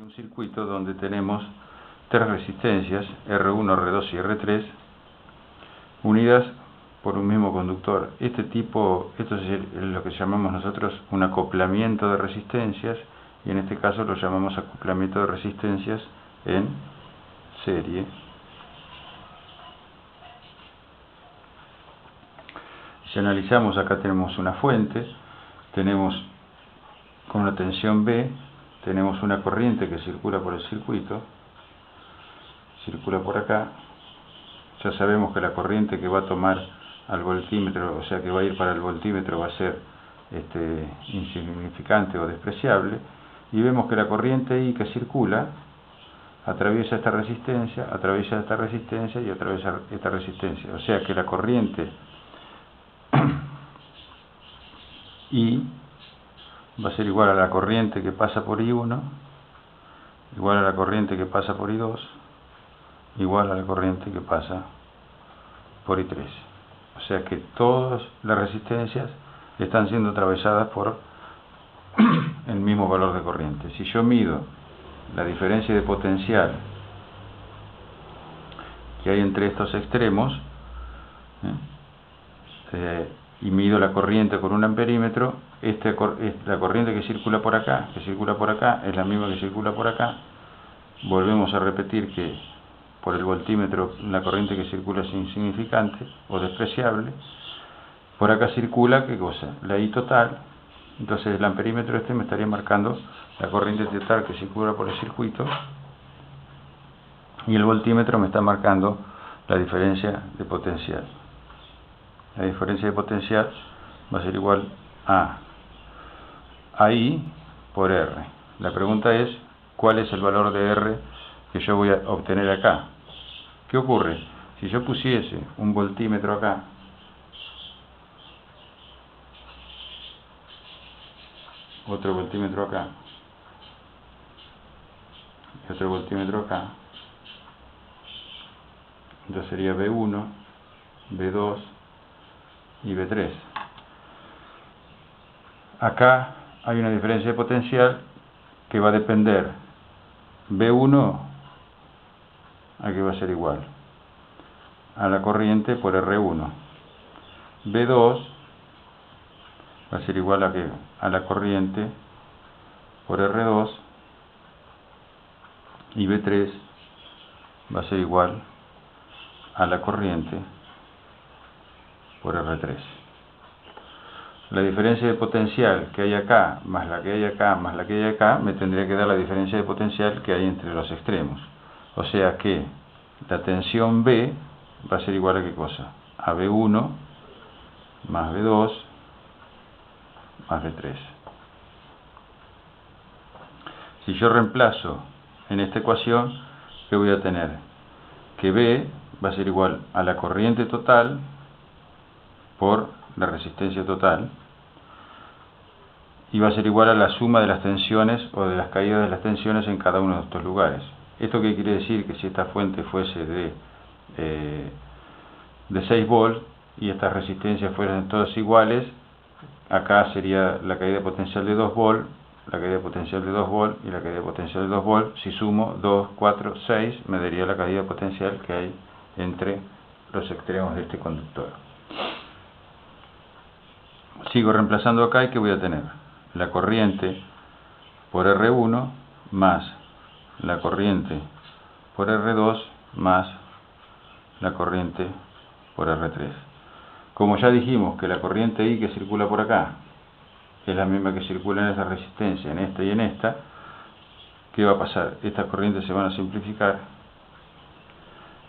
Un circuito donde tenemos tres resistencias, R1, R2 y R3, unidas por un mismo conductor. Esto es lo que llamamos nosotros un acoplamiento de resistencias, y en este caso lo llamamos acoplamiento de resistencias en serie. Si analizamos, acá tenemos una fuente, tenemos con una tensión B, tenemos una corriente que circula por el circuito, circula por acá. Ya sabemos que la corriente que va a tomar al voltímetro, o sea que va a ir para el voltímetro, va a ser insignificante o despreciable, y vemos que la corriente I que circula atraviesa esta resistencia y atraviesa esta resistencia, o sea que la corriente I va a ser igual a la corriente que pasa por I1, igual a la corriente que pasa por I2, igual a la corriente que pasa por I3. O sea que todas las resistencias están siendo atravesadas por el mismo valor de corriente. Si yo mido la diferencia de potencial que hay entre estos extremos, y mido la corriente con un amperímetro, la corriente que circula por acá, es la misma que circula por acá. Volvemos a repetir que por el voltímetro la corriente que circula es insignificante o despreciable. Por acá circula, ¿qué cosa? La I total. Entonces el amperímetro me estaría marcando la corriente total que circula por el circuito, y el voltímetro me está marcando la diferencia de potencial. La diferencia de potencial va a ser igual a I por R. La pregunta es, ¿cuál es el valor de R que yo voy a obtener acá? ¿Qué ocurre? Si yo pusiese un voltímetro acá, otro voltímetro acá, y otro voltímetro acá, entonces sería B1, B2 y B3. Acá hay una diferencia de potencial que va a depender. B1 aquí va a ser igual a la corriente por R1. B2 va a ser igual a la corriente por R2, y B3 va a ser igual a la corriente por R3. La diferencia de potencial que hay acá, más la que hay acá, más la que hay acá, me tendría que dar la diferencia de potencial que hay entre los extremos. O sea que la tensión B va a ser igual a ¿qué cosa? A B1 más B2 más B3. Si yo reemplazo en esta ecuación, ¿qué voy a tener? Que B va a ser igual a la corriente total por la resistencia total, y va a ser igual a la suma de las tensiones o de las caídas de las tensiones en cada uno de estos lugares. ¿Esto qué quiere decir? Que si esta fuente fuese de 6 volts y estas resistencias fueran todas iguales, acá sería la caída potencial de 2 volts, la caída potencial de 2 volts y la caída potencial de 2 volts. Si sumo 2, 4, 6, me daría la caída potencial que hay entre los extremos de este conductor. Sigo reemplazando acá, y ¿qué voy a tener? La corriente por R1 más la corriente por R2 más la corriente por R3. Como ya dijimos que la corriente I que circula por acá es la misma que circula en esa resistencia, en esta y en esta, ¿qué va a pasar? Estas corrientes se van a simplificar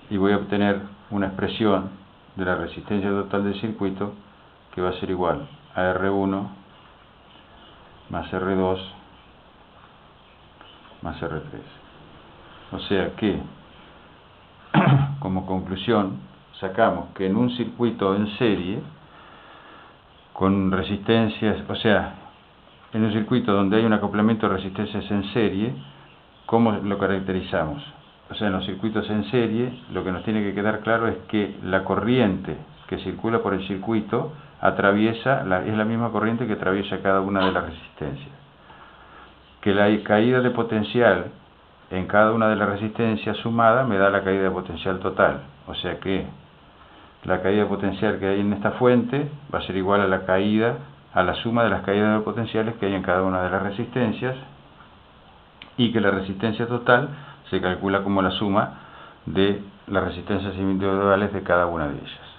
y voy a obtener una expresión de la resistencia total del circuito que va a ser igual a R1 más R2 más R3. O sea que, como conclusión, sacamos que en un circuito en serie, con resistencias, o sea, en un circuito donde hay un acoplamiento de resistencias en serie, ¿cómo lo caracterizamos? O sea, en los circuitos en serie, lo que nos tiene que quedar claro es que la corriente que circula por el circuito es la misma corriente que atraviesa cada una de las resistencias. Que la caída de potencial en cada una de las resistencias sumada me da la caída de potencial total. O sea que la caída de potencial que hay en esta fuente va a ser igual a la suma de las caídas de potenciales que hay en cada una de las resistencias, y que la resistencia total se calcula como la suma de las resistencias individuales de cada una de ellas.